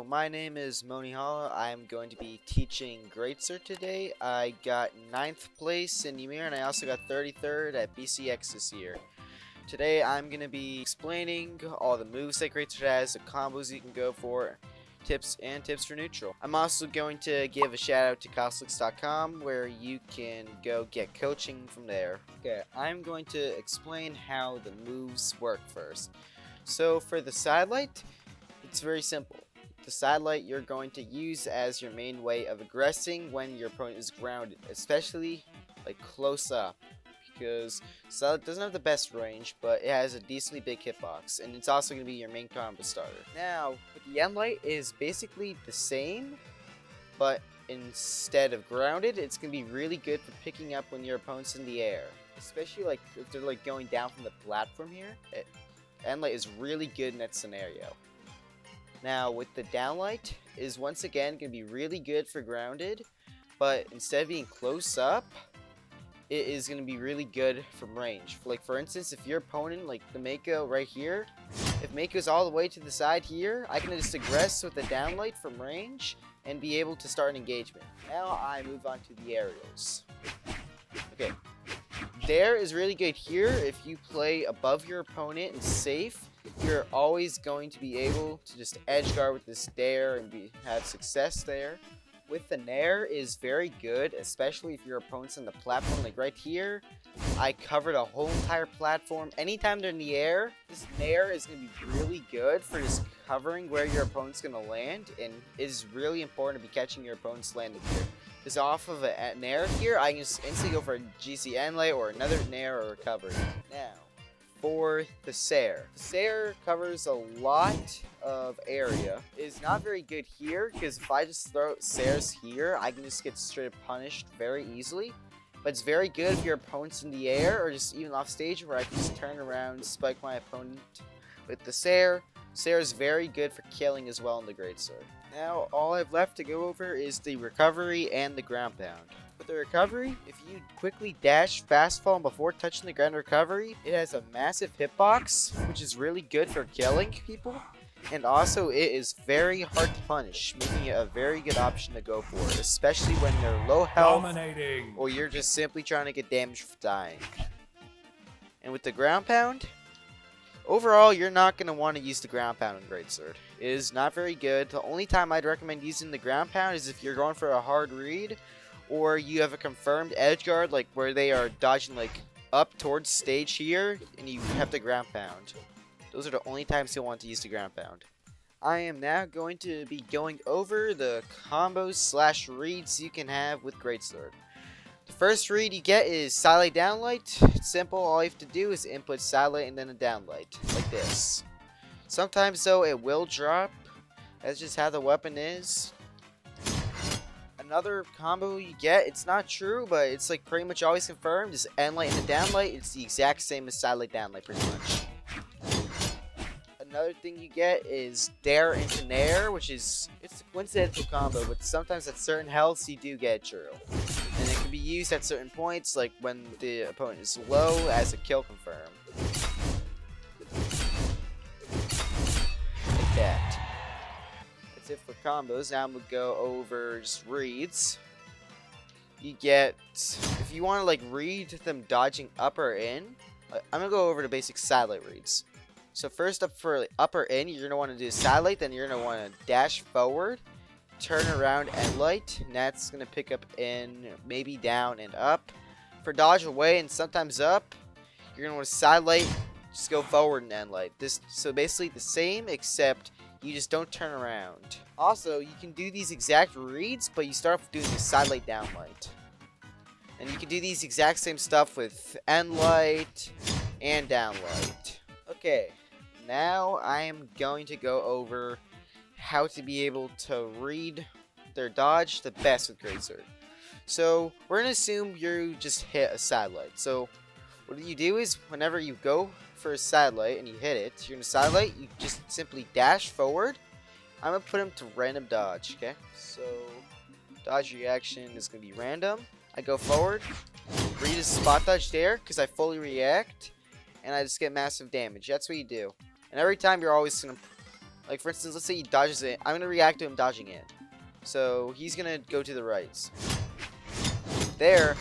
my name is monihalla. I'm going to be teaching Greatsword today. I got 9th place in Ymir and I also got 33rd at BCX this year. Today I'm going to be explaining all the moves that Greatsword has, the combos you can go for, tips for neutral. I'm also going to give a shout out to costlix.com where you can go get coaching from there. Okay, I'm going to explain how the moves work first. So for the sidelight, it's very simple. The sidelight you're going to use as your main way of aggressing when your opponent is grounded, especially like close up, because sidelight doesn't have the best range, but it has a decently big hitbox, and it's also going to be your main combo starter. Now, the end light is basically the same, but instead of grounded, it's going to be really good for picking up when your opponent's in the air, especially like if they're like going down from the platform here. End light is really good in that scenario. Now with the downlight is once again going to be really good for grounded, but instead of being close up, it is going to be really good from range. Like for instance, if your opponent, like the Mako right here, if Mako's all the way to the side here, I can just aggress with the downlight from range and be able to start an engagement. Now I move on to the aerials. Okay, Dare is really good here if you play above your opponent and safe. You're always going to be able to just edge guard with this Dare and have success there. With the Nair is very good, especially if your opponent's on the platform. Like right here, I covered a whole entire platform. Anytime they're in the air, this Nair is going to be really good for just covering where your opponent's going to land, and it is really important to be catching your opponent's landing here. Because off of a Nair here, I can just instantly go for a GC Endlight or another Nair or recovery. Now, for the Sair. The Sair covers a lot of area. It is not very good here, because if I just throw Sairs here, I can just get straight up punished very easily. But it's very good if your opponent's in the air, or just even off stage, where I can just turn around, spike my opponent with the Sair. Sair is very good for killing as well in the Greatsword. Now, all I've left to go over is the recovery and the ground pound. With the recovery, if you quickly dash fast fall before touching the ground recovery, it has a massive hitbox, which is really good for killing people. And also, it is very hard to punish, making it a very good option to go for, especially when they're low health or you're just simply trying to get damage for dying. And with the ground pound, overall, you're not going to want to use the ground pound in Greatsword. It is not very good. The only time I'd recommend using the ground pound is if you're going for a hard read, or you have a confirmed edge guard, like where they are dodging like up towards stage here, and you have the ground pound. Those are the only times you'll want to use the ground pound. I am now going to be going over the combos / reads you can have with Greatsword. The first read you get is sidelight downlight. It's simple. All you have to do is input sidelight and then a downlight, like this. Sometimes though it will drop. That's just how the weapon is. Another combo you get, it's not true, but it's like pretty much always confirmed, is endlight and the downlight. It's the exact same as sidelight downlight pretty much. Another thing you get is Dare into Nair, which is, it's a coincidental combo, but sometimes at certain healths you do get true. And it can be used at certain points, like when the opponent is low as a kill confirm. Like that. That's it for combos. Now I'm going to go over just reads. You get, if you want to like read them dodging up or in, I'm going to go over the basic sidelight reads. So first up for up or in, you're going to want to do sidelight, then you're going to want to dash forward, turn around endlight, and that's going to pick up in, maybe down and up. For dodge away and sometimes up, you're going to want to sidelight, just go forward and endlight. So basically the same, except you just don't turn around. Also, you can do these exact reads, but you start off doing the sidelight downlight. And you can do these exact same stuff with endlight and downlight. Okay, now I am going to go over how to be able to read their dodge the best with Greatsword. So we're going to assume you just hit a sidelight. So what you do is whenever you go for a sidelight and you hit it, you're going to sidelight, you just simply dash forward. I'm going to put him to random dodge, okay? So dodge reaction is going to be random. I go forward, read a spot dodge there because I fully react, and I just get massive damage. That's what you do. And every time you're always going to Like for instance, let's say he dodges it. I'm gonna react to him dodging it. So he's gonna go to the right. There,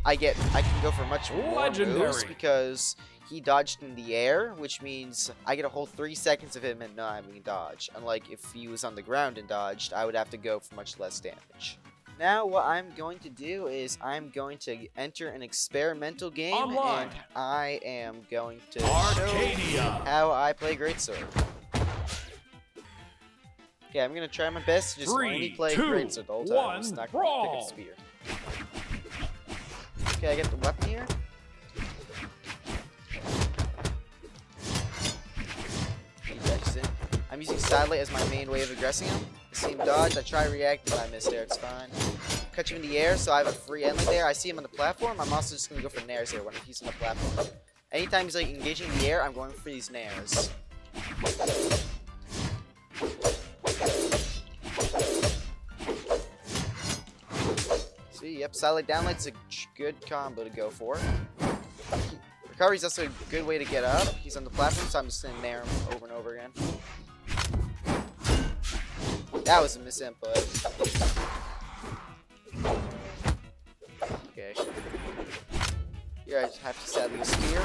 I can go for much more moves because he dodged in the air, which means I get a whole 3 seconds of him and not having a dodge. Unlike if he was on the ground and dodged, I would have to go for much less damage. Now what I'm going to do is I'm going to enter an experimental game and I am going to show how I play Greatsword. Okay, I'm going to try my best to just only play Greatsword the whole time. I'm just not going to pick up Spear. Okay, I get the weapon here. He dodges it. I'm using Satellite as my main way of aggressing him. I see him dodge, I try react, but I missed there, it's fine. Catch him in the air, so I have a free endling there. I see him on the platform, I'm also just going to go for nairs here when he's on the platform. Anytime he's like engaging in the air, I'm going for these nairs. See, yep, Satellite Downlight's a good combo to go for. Recovery's also a good way to get up. He's on the platform, so I'm just going to nair him over and over again. That was a misinput. Okay. Here I just have to sadly Spear.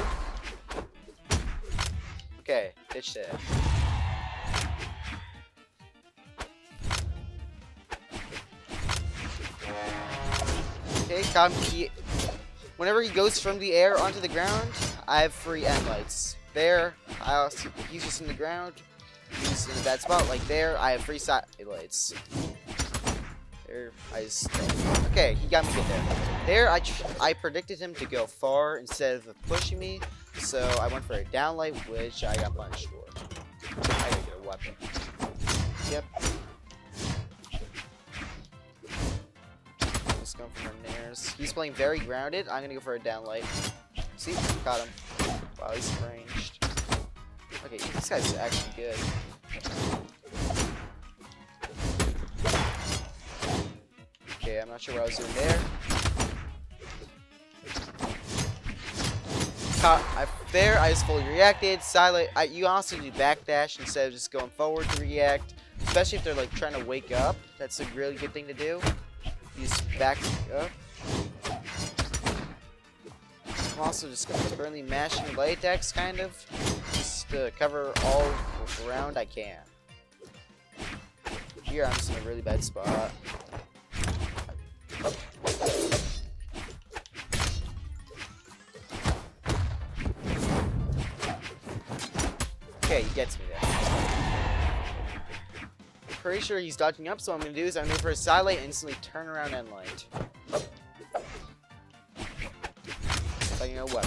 Okay, ditch that. Okay, whenever he goes from the air onto the ground, I have free end lights. There, he's just in the ground. He's in a bad spot, like there, I have free satellites. There, okay, he got me good there. There, I predicted him to go far instead of pushing me, so I went for a downlight, which I got punished for. I gotta get a weapon. Yep. Just going for my nairs. He's playing very grounded. I'm gonna go for a downlight. See, got him. Wow, he's ranged. Okay, this guy's actually good. Okay, I'm not sure what I was doing there. There, I just fully reacted. Silent. You also do backdash instead of just going forward to react. Especially if they're like trying to wake up. That's a really good thing to do. You just back up. I'm also just currently mashing light attacks, kind of, just to cover all ground I can. Here I'm just in a really bad spot. Okay, he gets me there. Pretty sure he's dodging up, so what I'm going to do is I'm going to go for a Satellite and instantly turn around end light. If I can know what.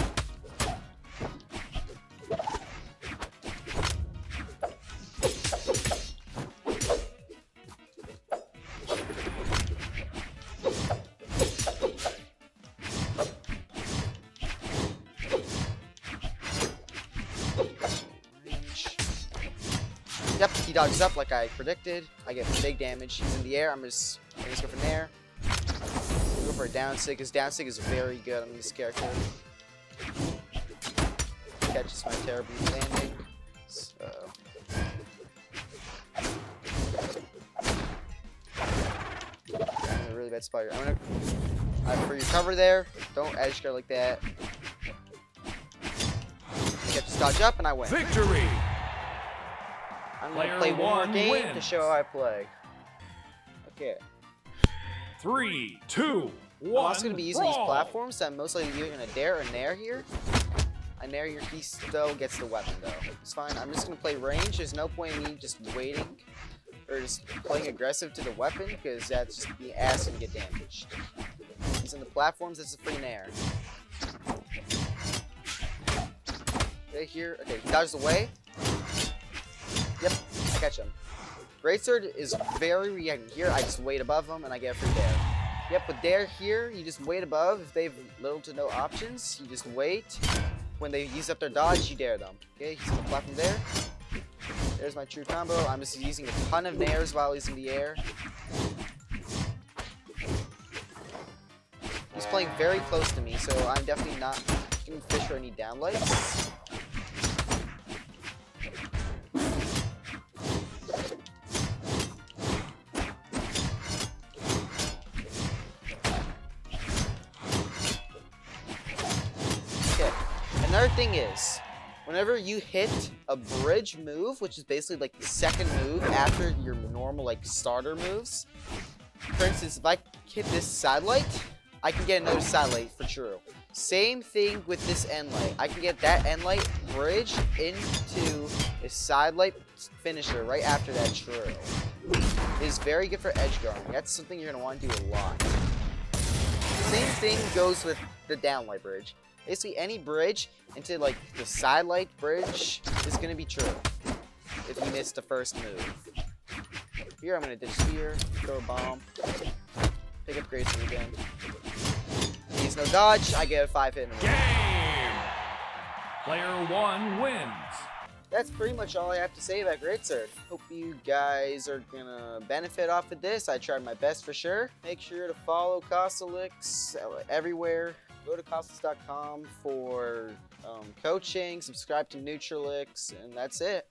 Yep, he dodges up like I predicted. I get big damage. He's in the air. I'm just go for nair. Go for a down sig, because down sig is very good on this character. Catches my terrible landing. So. I'm in a really bad spot here. For your cover there, don't edge guard like that. I get to dodge up and I win. Victory! I'm going to play one more game to show how I play. Okay. 3, 2, 1. I'm also going to be using these platforms, so I'm most likely doing a dare or nair here. A nair here, he still gets the weapon though. It's fine. I'm just going to play range. There's no point in me just waiting or just playing aggressive to the weapon, because that's just the ass and get damaged. He's on the platforms, that's a free nair. Okay, here. Okay, he dodges away. Yep, I catch him. Greatsword is very reacting. Here, I just wait above him and I get a free dare. Yep, but dare here, you just wait above. If they have little to no options, you just wait. When they use up their dodge, you dare them. Okay, he's on the platform there. There's my true combo. I'm just using a ton of nairs while he's in the air. He's playing very close to me, so I'm definitely not going to fish for any downlights. thing is, whenever you hit a bridge move, which is basically like the second move after your normal like starter moves. For instance, if I hit this sidelight, I can get another sidelight for true. Same thing with this end light. I can get that end light bridge into a sidelight finisher right after that true. It is very good for edge guarding. That's something you're going to want to do a lot. Same thing goes with the downlight bridge. Basically, any bridge into like the sidelight bridge is going to be true if you miss the first move. Here, I'm going to ditch spear, throw a bomb, pick up Greatsword again. He's no dodge, I get a 5-hit. Game! Player 1 wins. That's pretty much all I have to say about Greatsword. Hope you guys are gonna benefit off of this. I tried my best for sure. Make sure to follow Costalix everywhere. Go to Costalix.com for coaching, subscribe to Neutralix, and that's it.